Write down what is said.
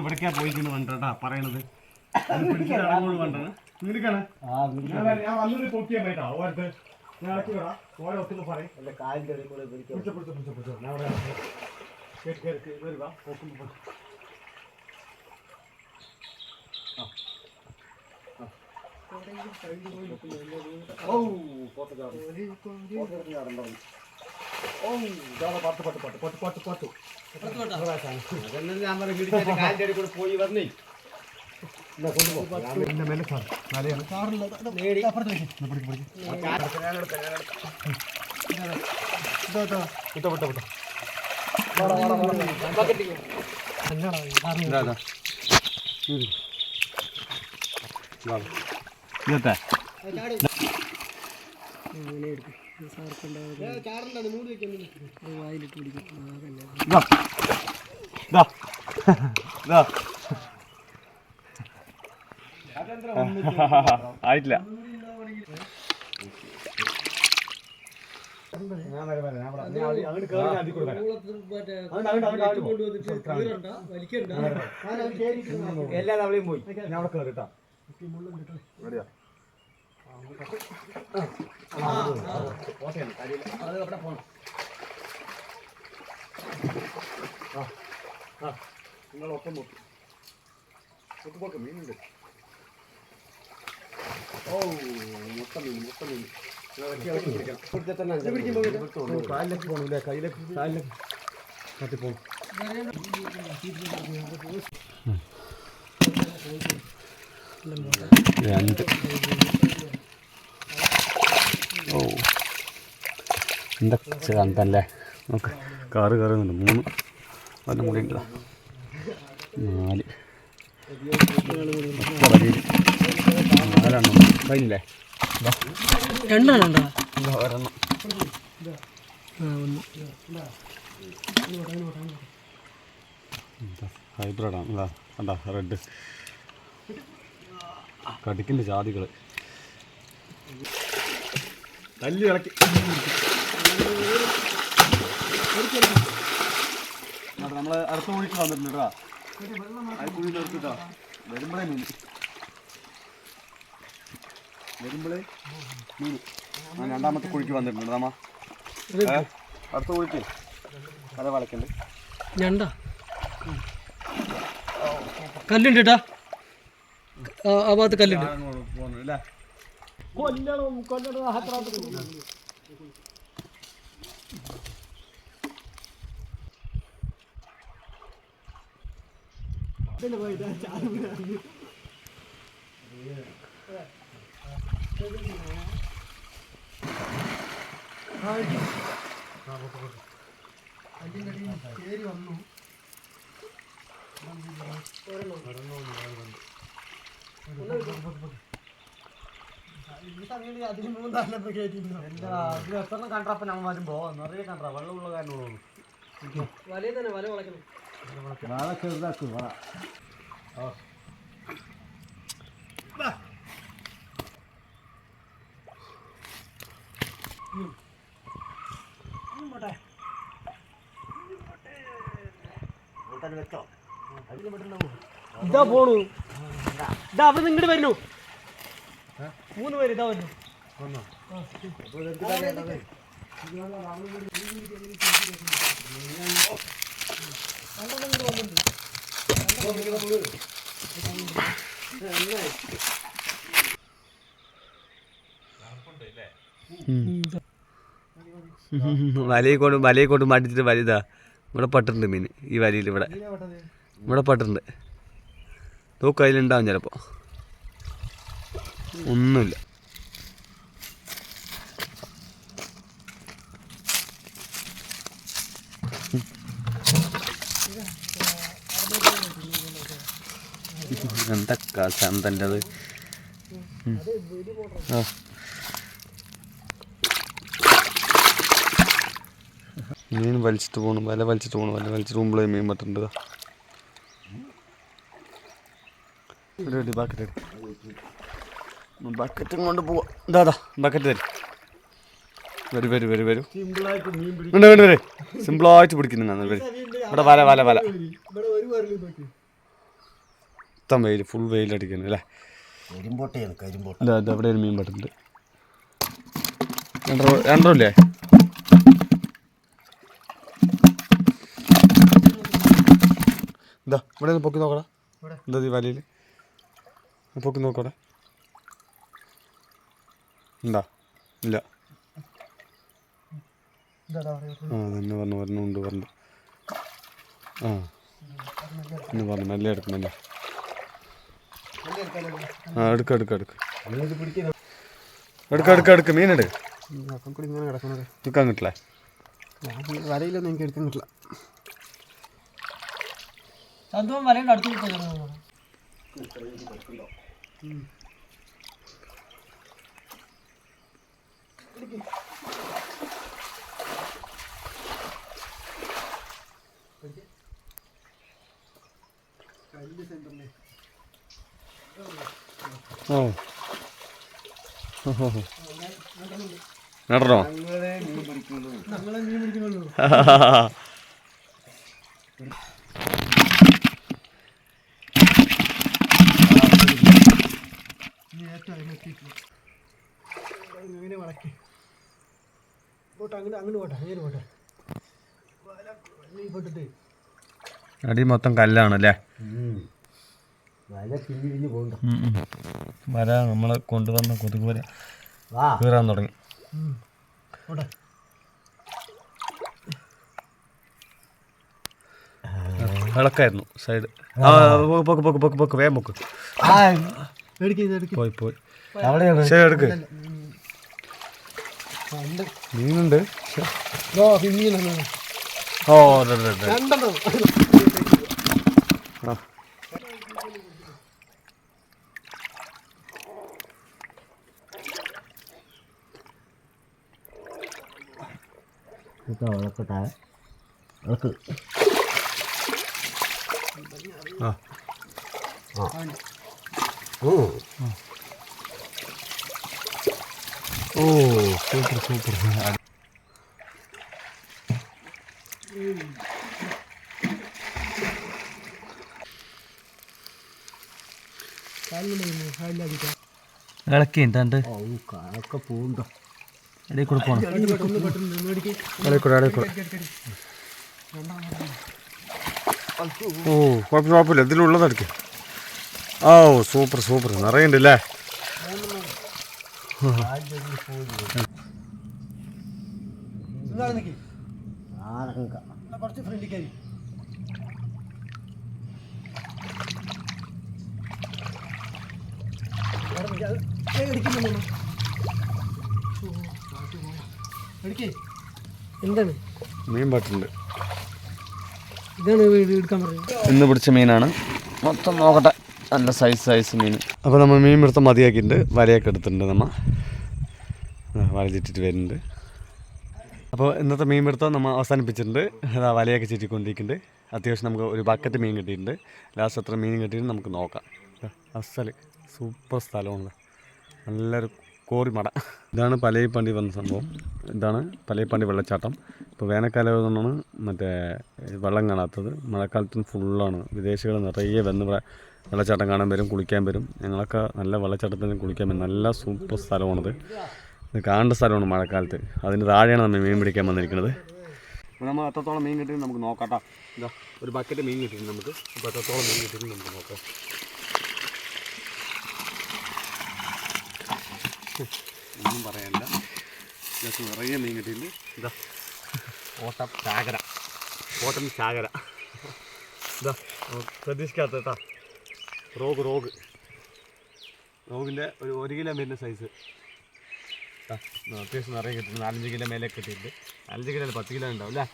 ഇവിടേക്കാ പോയിക്കുന്നു വേണ്ടാ പറയണത് പൊക്കിയാ പറ്റാ ഓരത്ത് ഞാൻ ഇളക്കി വിടാം ഓരോ ഒത്തുമ്പോ പറയും കാലിന്റെ പോയി വന്നേ ആയിട്ടില്ല. എല്ലാ തവളയും പോയി ഞാൻ അവിടെ കേറിട്ടാ നിങ്ങളൊപ്പം നോക്കി നോക്ക് മീനുണ്ട്. ഓ മുട്ട മീൻ കാലിലേക്ക് പോകണില്ലേ കയ്യിലേക്ക് കാലിലേക്ക് കത്തിപ്പോകും. രണ്ട് ഓ എന്തൊക്കെ കണ്ടല്ലേ നോക്ക് കാറ് കയറുന്നുണ്ട്. 3 വല്ലതും കൂടി ഉണ്ടോ 4 4 കഴിഞ്ഞില്ലേ 2 ഒരെണ്ണം ഹൈബ്രിഡാണ് കണ്ടാ റെഡ് കടിക്കിൻ്റെ ജാതികൾ തല്ലി ഇളക്കി നമ്മൾ അടുത്ത കുഴിക്ക് വന്നിട്ടുണ്ട് കേട്ടോ. അത് കുഴി നിർത്തിട്ടോ വരുമ്പോഴേ മീൻ രണ്ടാമത്തെ കുഴിക്ക് വന്നിട്ടുണ്ട് നമ്മ അടുത്ത കുഴിക്ക് കഥ വളയ്ക്കണ്ട് ഞണ്ട കല്ലുണ്ട് കേട്ടാ ആ ഭാഗത്ത് കല്ലുണ്ട് പോകുന്നില്ല. എത്ര കണ്ടപ്പോ നമ്മൾ വരുമ്പോ നിറയെ കണ്ട വെള്ളമുള്ള കാരണമാണ് വലയിൽ തന്നെ വല വളയ്ക്കണം. വള ചെറുതാക്കും വള ഇതാ പോണു ഇതാ അവിടെ ഇങ്ങോട്ട് വരുന്നു 3 പേര് ഇതാ വരുന്നു. വലയെ കൊണ്ട് മടിച്ചിട്ട് വലുതാ ഇവിടെ പട്ടിട്ടുണ്ട് മീൻ. ഈ വലയിൽ ഇവിടെ പട്ടിട്ടുണ്ട്. നോക്ക് അതിലുണ്ടാവും ചിലപ്പോൾ. ഒന്നുമില്ല. എന്തൊക്കെ ചന്തൻ്റെ അത്. മീൻ വലിച്ചിട്ട് പോകണം. വല വലിച്ചിട്ട് പോകുമ്പോഴേ മീൻ പറ്റുണ്ട്. ബക്കറ്റും കൊണ്ട് പോവാ. ഇതാ ബക്കറ്റ് വരും. സിമ്പിളായിട്ട് പിടിക്കുന്നുണ്ട്. ഇവിടെ വല മൊത്തം വെയിൽ, ഫുൾ വെയിലടിക്കുന്നു അല്ലേ. കരിമ്പോട്ടയാണ് കരിമ്പോട്ട. അതെ അവിടെ ഒരു മീൻ പറ്റുന്നുണ്ട്. രണ്ടരല്ലേ? ഇതാ ഇവിടെ പൊക്കി നോക്കടാ. എന്താ ഈ വലയിൽ പൊക്കി നോക്കടാ. എന്താ ഇല്ല. തന്നെ പറഞ്ഞു പറഞ്ഞു. എന്ന് പറഞ്ഞു മെല്ലെ എടുക്കും മെല്ലെ. എടുക്ക മീനെടു. എടുക്കാൻ കിട്ടില്ല. വലയിലൊന്നും എനിക്ക് എടുക്കാൻ കിട്ടില്ല. വലയുടെ അടുത്ത് നടണോ? അടി മൊത്തം കല്ലാണല്ലേ. വര നമ്മളെ കൊണ്ടുവന്ന കൊതുക് വര കീറാൻ തുടങ്ങി. വിളക്കായിരുന്നു സൈഡ്. പൊക്ക് വേഗം പൊക്ക്. പോയി ശരി എടുക്ക്. മീനുണ്ട്. ഓ വിളക്കട്ടെ വിളക്ക്. ഓ സൂപ്പർ. ഇളക്കി എന്താണ്ട് പൂണ്ടോ ഇടയിൽ കൂടെ പോകണം. ഓ കുഴപ്പമില്ല. ഇതിലുള്ളതെടുക്ക്. ഓ സൂപ്പർ നിറയുണ്ടല്ലേ. കുറച്ച് ഫ്രണ്ടിക്കായി എന്താണ് മീൻ പറ്റുന്നുണ്ട്. ഇതാണ് എടുക്കാൻ പറഞ്ഞത്. ഇന്ന് പിടിച്ച മീനാണ്. മൊത്തം നോക്കട്ടെ. നല്ല സൈസ് മീൻ. അപ്പോൾ നമ്മൾ മീൻ പിടുത്തം മതിയാക്കിയിട്ടുണ്ട്. വലയൊക്കെ എടുത്തിട്ടുണ്ട്. നമ്മൾ വല ചുറ്റിട്ട് വരുന്നുണ്ട്. അപ്പോൾ ഇന്നത്തെ മീൻ പിടുത്തം നമ്മൾ അവസാനിപ്പിച്ചിട്ടുണ്ട്. വലയൊക്കെ ചുറ്റിക്കൊണ്ടിരിക്കുന്നുണ്ട്. അത്യാവശ്യം നമുക്ക് ഒരു ബക്കറ്റ് മീൻ കിട്ടിയിട്ടുണ്ട്. ലാസ്റ്റ് എത്ര മീൻ കിട്ടിയിട്ട് നമുക്ക് നോക്കാം. അസല് സൂപ്പർ സ്ഥലമാണ്. നല്ലൊരു കോറിമട. ഇതാണ് പലയിപ്പണ്ടി വന്ന സംഭവം. ഇതാണ് പലയിപ്പണ്ടി വെള്ളച്ചാട്ടം. ഇപ്പോൾ വേനൽക്കാലം കൊണ്ടാണ് മറ്റേ വെള്ളം കാണാത്തത്. മഴക്കാലത്തും ഫുള്ളാണ്. വിദേശികൾ നിറയെ വന്ന് വെള്ളച്ചാട്ടം കാണാൻ വരും, കുളിക്കാൻ വരും. ഞങ്ങളൊക്കെ നല്ല വെള്ളച്ചാട്ടത്തിന് കുളിക്കാൻ വരും. നല്ല സൂപ്പർ സ്ഥലമാണത്. ഇത് കാണേണ്ട സ്ഥലമാണ് മഴക്കാലത്ത്. അതിന് താഴെയാണ് നമ്മൾ മീൻ പിടിക്കാൻ വന്നിരിക്കുന്നത്. അപ്പോൾ നമ്മൾ എത്രത്തോളം മീൻ കിട്ടിയിട്ട് നമുക്ക് നോക്കാട്ടോ. ഇതാ ഒരു ബക്കറ്റ് മീൻ കിട്ടിയിട്ടുണ്ട് നമുക്ക്. അപ്പോൾ എത്രത്തോളം മീൻ കിട്ടിയിട്ട് നമുക്ക് നോക്കാം. ഒന്നും പറയാനില്ല. ഇതിനകത്ത് നിറയെ മീൻ കിട്ടിയിട്ടുണ്ട്. ഇതാ ഓട്ടം ചാകര. ഇതാ പ്രതീക്ഷിക്കാത്ത കേട്ടോ. റോഗിൻ്റെ ഒരു 1 കിലോ വരുന്ന സൈസ്. അത്യാവശ്യം നിറയെ കിട്ടിയിട്ടുണ്ട്. 4-5 കിലോ മേലെ കിട്ടിയിട്ടുണ്ട്. 5 കിലോ 10 കിലോ ഉണ്ടാവും അല്ലേ.